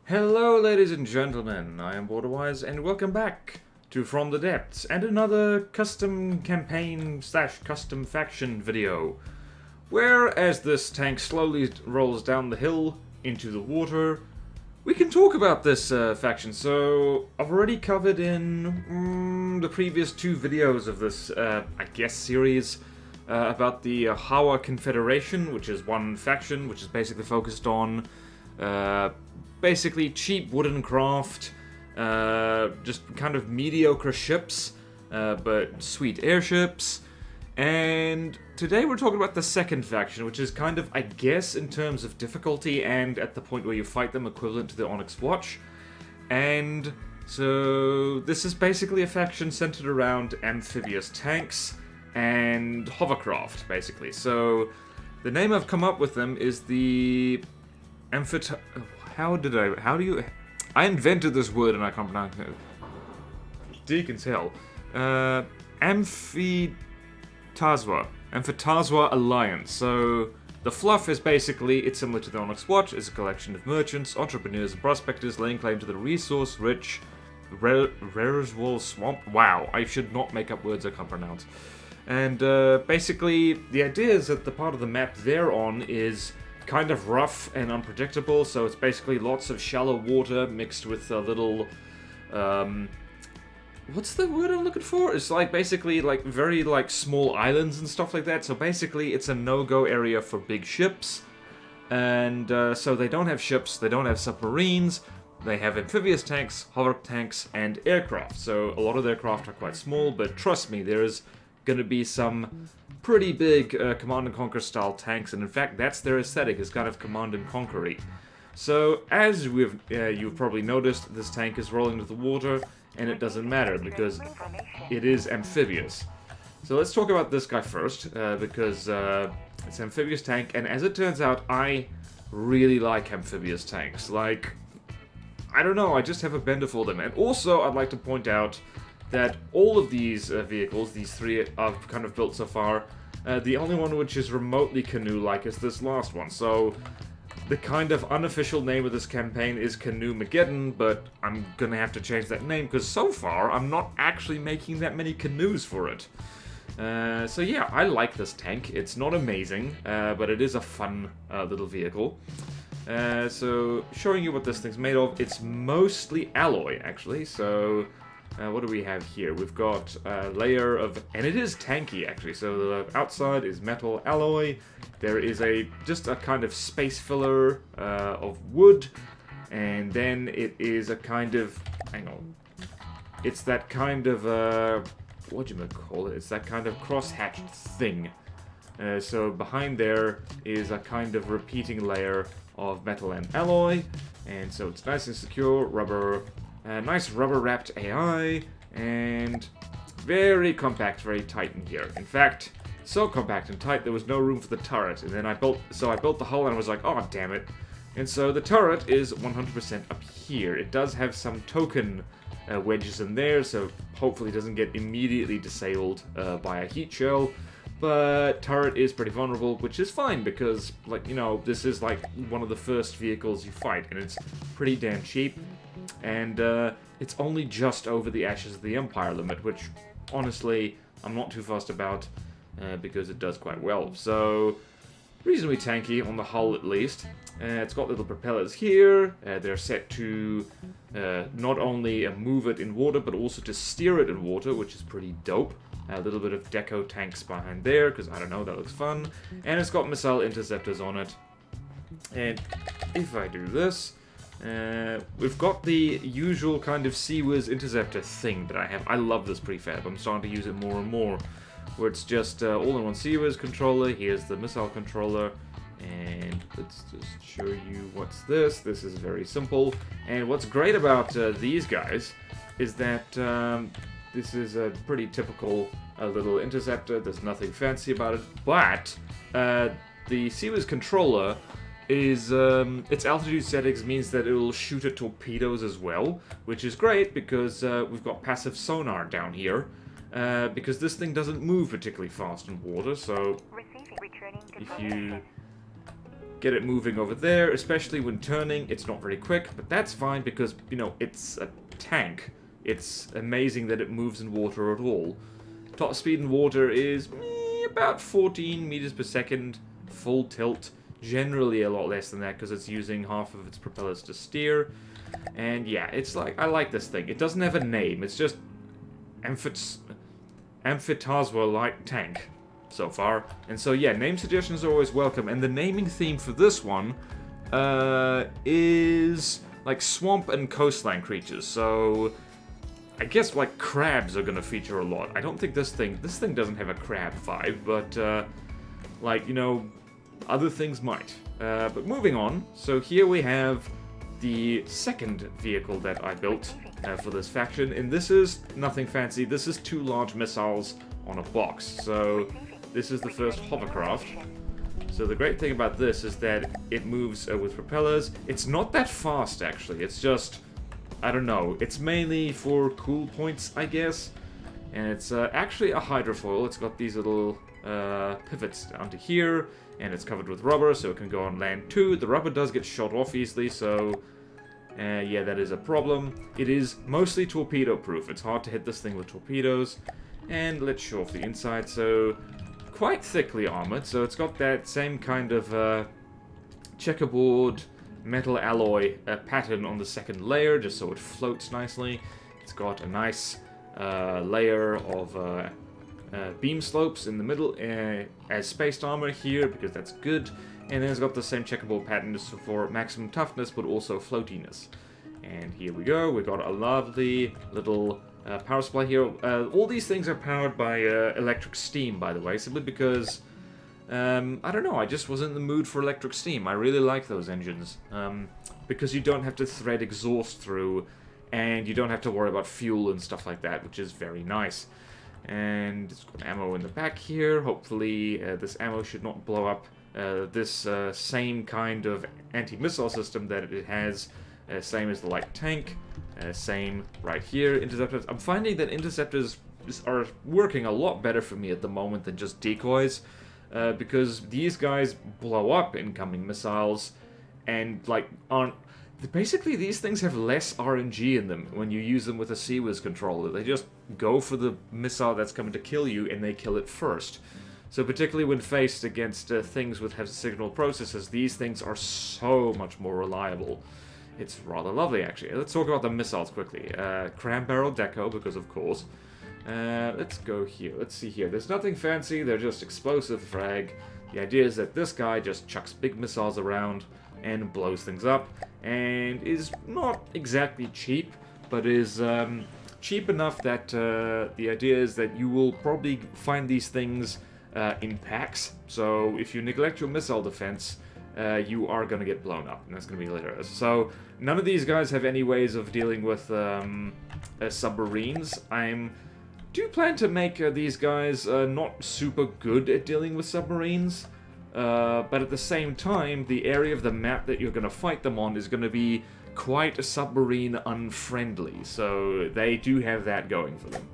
Hello ladies and gentlemen, I am BorderWise and welcome back to From the Depths and another custom campaign slash custom faction video, where as this tank slowly rolls down the hill into the water, we can talk about this faction. So I've already covered in the previous two videos of this, I guess, series about the Hawa Confederation, which is one faction which is basically focused on basically cheap wooden craft, just kind of mediocre ships, but sweet airships. And today we're talking about the second faction, which is kind of, I guess, in terms of difficulty and at the point where you fight them, equivalent to the Onyx Watch. And so this is basically a faction centered around amphibious tanks and hovercraft, basically. So the name I've come up with them is the I invented this word and I can't pronounce it. Deacon's hell. Amphibious Alliance. So the fluff is basically, it's similar to the Onyx Watch. It's a collection of merchants, entrepreneurs, and prospectors laying claim to the resource-rich Rareswall Swamp. Wow, I should not make up words I can't pronounce. And basically, the idea is that the part of the map they're on is kind of rough and unpredictable, so it's basically lots of shallow water mixed with a little, what's the word I'm looking for? It's like basically like very like small islands and stuff like that, so basically it's a no-go area for big ships, and so they don't have ships, they don't have submarines, they have amphibious tanks, hover tanks, and aircraft, so a lot of their craft are quite small, but trust me, there's going to be some pretty big Command and Conquer style tanks, and in fact that's their aesthetic, is kind of Command and Conquer-y. So as you've probably noticed, this tank is rolling into the water, and it doesn't matter because it is amphibious. So let's talk about this guy first, because it's an amphibious tank, and as it turns out, I really like amphibious tanks. Like, I don't know, I just have a bender for them. And also, I'd like to point out that all of these vehicles, these three I've kind of built so far, the only one which is remotely canoe-like is this last one. So the kind of unofficial name of this campaign is Canoe-mageddon, but I'm gonna have to change that name because so far I'm not actually making that many canoes for it. So yeah, I like this tank. It's not amazing, but it is a fun little vehicle. So showing you what this thing's made of, it's mostly alloy actually, so what do we have here? We've got a layer of, and it is tanky actually, so the outside is metal alloy, there is just a kind of space filler of wood, and then it is a kind of, hang on, it's that kind of, what do you call it? It's that kind of cross-hatched thing. So behind there is a kind of repeating layer of metal and alloy, and so it's nice and secure, rubber. Nice rubber-wrapped AI, and very compact, very tight in here. In fact, so compact and tight there was no room for the turret. And then I built the hull and I was like, oh damn it. And so the turret is 100% up here. It does have some token wedges in there, so hopefully it doesn't get immediately disabled by a heat shell. But turret is pretty vulnerable, which is fine because, like, you know, this is like one of the first vehicles you fight, and it's pretty damn cheap. And it's only just over the Ashes of the Empire limit, which, honestly, I'm not too fussed about, because it does quite well. So, reasonably tanky, on the hull at least. It's got little propellers here. They're set to not only move it in water, but also to steer it in water, which is pretty dope. A little bit of deco tanks behind there, because, I don't know, that looks fun. And it's got missile interceptors on it. And if I do this, we've got the usual kind of Sea-Wiz interceptor thing that I have. I love this prefab. I'm starting to use it more and more, where it's just all-in-one Sea-Wiz controller. Here's the missile controller, and let's just show you what's this. This is very simple, and what's great about these guys is that this is a pretty typical little interceptor. There's nothing fancy about it, but the Sea-Wiz controller is its altitude settings means that it will shoot at torpedoes as well, which is great because we've got passive sonar down here, because this thing doesn't move particularly fast in water, so if you get it moving over there, especially when turning. It's not very quick, but that's fine because, you know, it's a tank. It's amazing that it moves in water at all. Top speed in water is about 14 meters per second, full tilt. Generally a lot less than that because it's using half of its propellers to steer. And yeah, it's like, I like this thing. It doesn't have a name, it's just Amphibious-like tank so far. And so yeah, name suggestions are always welcome. And the naming theme for this one is like swamp and coastline creatures. So I guess like crabs are gonna feature a lot. I don't think this thing doesn't have a crab vibe, but like, you know, other things might. But moving on, so here we have the second vehicle that I built for this faction, and this is nothing fancy. This is 2 large missiles on a box. So this is the first hovercraft. So the great thing about this is that it moves with propellers. It's not that fast, actually. It's just, I don't know, it's mainly for cool points, I guess. And it's actually a hydrofoil. It's got these little pivots down to here, and it's covered with rubber, so it can go on land too. The rubber does get shot off easily, so yeah, that is a problem. It is mostly torpedo-proof. It's hard to hit this thing with torpedoes. And let's show off the inside. So quite thickly armored, so it's got that same kind of checkerboard metal alloy pattern on the second layer, just so it floats nicely. It's got a nice layer of beam slopes in the middle as spaced armor here, because that's good. And then it's got the same checkerboard pattern just for maximum toughness, but also floatiness. And here we go, we've got a lovely little power supply here. All these things are powered by electric steam, by the way, simply because I don't know, I just was in the mood for electric steam. I really like those engines, because you don't have to thread exhaust through, and you don't have to worry about fuel and stuff like that, which is very nice. And it's got ammo in the back here. Hopefully this ammo should not blow up this same kind of anti-missile system that it has, same as the light tank, same right here. Interceptors. I'm finding that interceptors are working a lot better for me at the moment than just decoys, because these guys blow up incoming missiles and like aren't. Basically, these things have less RNG in them when you use them with a CWIS controller. They just go for the missile that's coming to kill you, and they kill it first. So particularly when faced against things with hexasignal processors, these things are so much more reliable. It's rather lovely, actually. Let's talk about the missiles quickly. Cram barrel deco, because of course. Let's go here. Let's see here. There's nothing fancy. They're just explosive frag. The idea is that this guy just chucks big missiles around and blows things up, and is not exactly cheap, but is cheap enough that the idea is that you will probably find these things in packs. So if you neglect your missile defense, you are going to get blown up, and that's going to be hilarious. So none of these guys have any ways of dealing with submarines. I do plan to make these guys not super good at dealing with submarines. But at the same time, the area of the map that you're going to fight them on is going to be quite submarine unfriendly, so they do have that going for them.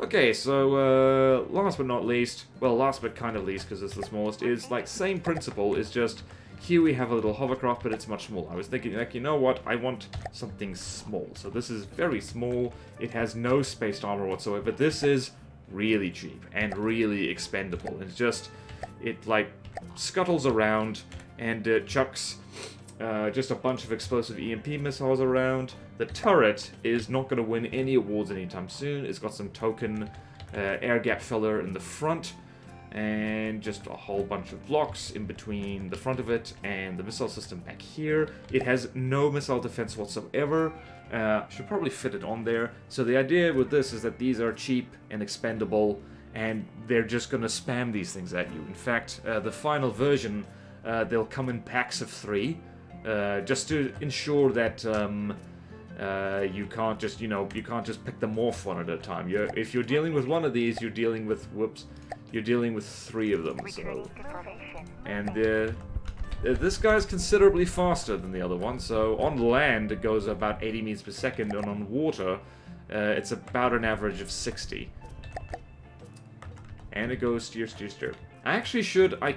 Okay, so last but not least, well, last but kind of least, because it's the smallest, is like same principle, is just here we have a little hovercraft, but it's much smaller. I was thinking, like, you know what, I want something small. So this is very small, it has no spaced armor whatsoever. This is really cheap and really expendable. It's just, it like scuttles around and chucks just a bunch of explosive EMP missiles around. The turret is not going to win any awards anytime soon. It's got some token air gap filler in the front, and just a whole bunch of blocks in between the front of it and the missile system back here. It has no missile defense whatsoever. Should probably fit it on there. So the idea with this is that these are cheap and expendable, and they're just going to spam these things at you. In fact, the final version, they'll come in packs of 3, just to ensure that you can't just, you can't just pick them off one at a time. If you're dealing with one of these, you're dealing with, you're dealing with 3 of them. So, and this guy's considerably faster than the other one. So on land, it goes about 80 meters per second, and on water, it's about an average of 60. And it goes steer, steer, steer. I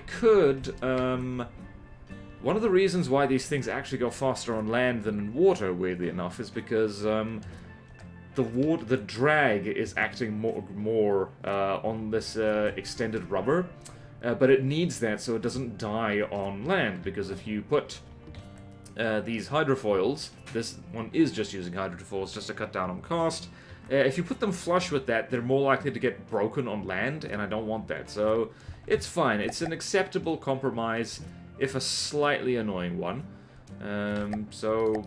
could, well, One of the reasons why these things actually go faster on land than in water, weirdly enough, is because the drag is acting more on this extended rubber, but it needs that so it doesn't die on land, because if you put these hydrofoils, this one is just using hydrofoils just to cut down on cost, if you put them flush with that, they're more likely to get broken on land, and I don't want that, so it's fine. It's an acceptable compromise, if a slightly annoying one. So,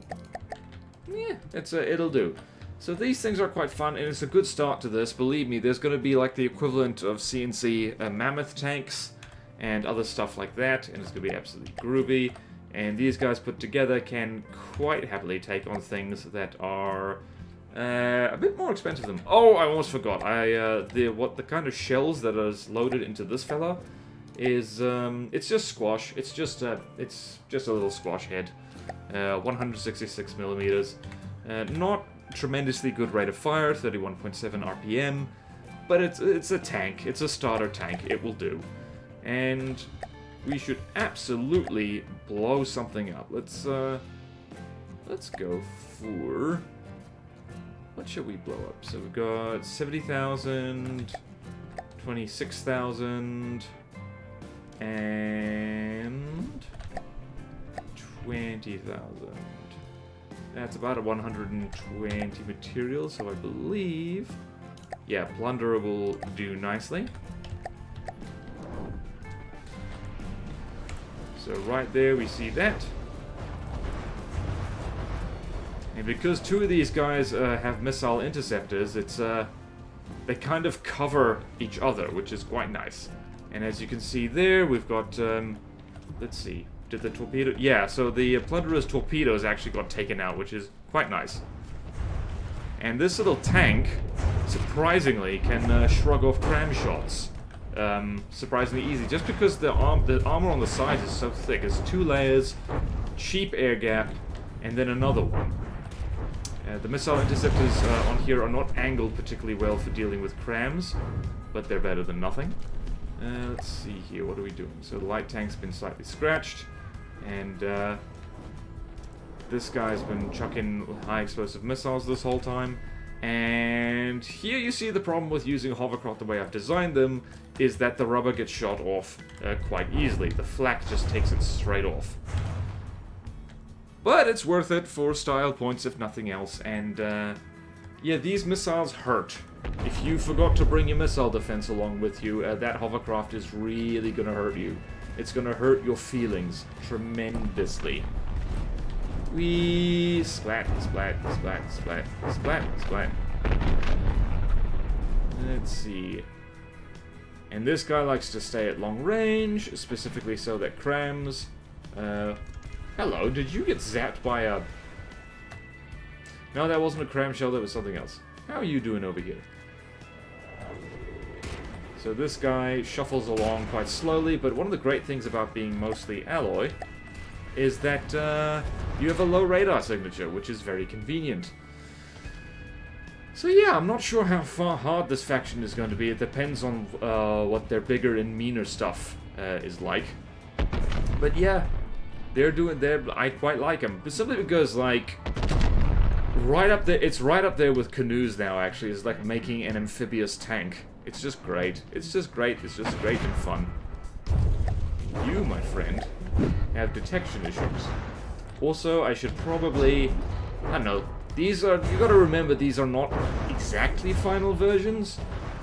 yeah, it'll do. So these things are quite fun, and it's a good start to this. Believe me, there's going to be like the equivalent of CNC mammoth tanks and other stuff like that, and it's going to be absolutely groovy. And these guys put together can quite happily take on things that are a bit more expensive than them. Oh, I almost forgot. The kind of shells that is loaded into this fella is it's just squash. It's just a little squash head, 166 millimeters. Not tremendously good rate of fire, 31.7 RPM, but it's a tank. It's a starter tank. It will do, and we should absolutely blow something up. Let's go for, what should we blow up? So we've got 70,000, 26,000, and 20,000. That's about a 120 materials, so I believe, yeah, Plunderer will do nicely. So right there we see that. And because two of these guys have missile interceptors, it's they kind of cover each other, which is quite nice. And as you can see there, we've got, let's see, did the torpedo... Yeah, so the Plunderer's torpedoes actually got taken out, which is quite nice. And this little tank, surprisingly, can shrug off cram shots. Surprisingly easy, just because the armor on the sides is so thick. It's 2 layers, cheap air gap, and then another one. The missile interceptors on here are not angled particularly well for dealing with crams, but they're better than nothing. Let's see here, what are we doing? So the light tank's been slightly scratched, and this guy's been chucking high explosive missiles this whole time. And here you see the problem with using hovercraft the way I've designed them, is that the rubber gets shot off quite easily. The flak just takes it straight off. But it's worth it for style points if nothing else, and yeah, these missiles hurt. If you forgot to bring your missile defense along with you, that hovercraft is really gonna hurt you. It's gonna hurt your feelings tremendously. Wee splat, splat, splat, splat, splat, splat. Let's see. And this guy likes to stay at long range, specifically so that crams. Hello, did you get zapped by a... No, that wasn't a cram shell, that was something else. How are you doing over here? So this guy shuffles along quite slowly, but one of the great things about being mostly alloy is that you have a low radar signature, which is very convenient. So yeah, I'm not sure how hard this faction is going to be. It depends on what their bigger and meaner stuff is like. But yeah, I quite like them. But simply because, like, right up there, it's right up there with canoes now, actually. It's like making an amphibious tank. It's just great. It's just great. It's just great and fun. You, my friend, have detection issues. Also, I should probably... I don't know. These are... You gotta remember, these are not exactly final versions.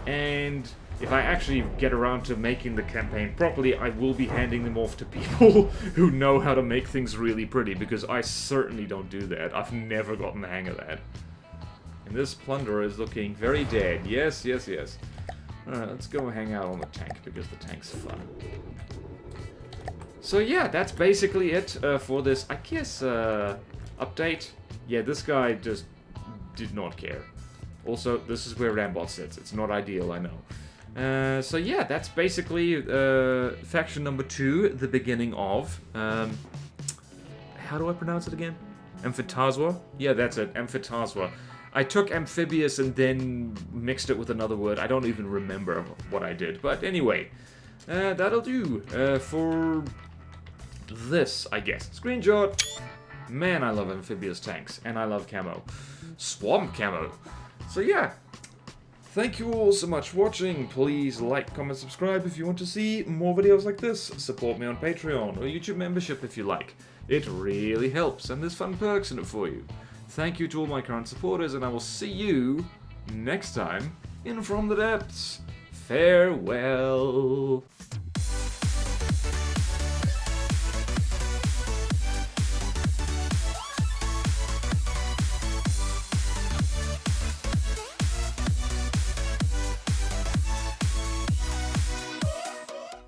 And if I actually get around to making the campaign properly, I will be handing them off to people who know how to make things really pretty, because I certainly don't do that. I've never gotten the hang of that. And this Plunderer is looking very dead. Yes, yes, yes. Alright, let's go hang out on the tank, because the tank's fun. So yeah, that's basically it for this, I guess, update. Yeah, this guy just did not care. Also, this is where Rambot sits. It's not ideal, I know. So yeah, that's basically faction number 2, the beginning of... how do I pronounce it again? Amphibious? Yeah, that's it, Amphibious. I took Amphibious and then mixed it with another word. I don't even remember what I did. But anyway, that'll do for this, I guess. Screenshot. Man, I love Amphibious tanks, and I love camo. Swamp camo. So yeah. Thank you all so much for watching. Please like, comment, subscribe if you want to see more videos like this. Support me on Patreon or YouTube membership if you like. It really helps, and there's fun perks in it for you. Thank you to all my current supporters, and I will see you next time in From the Depths. Farewell.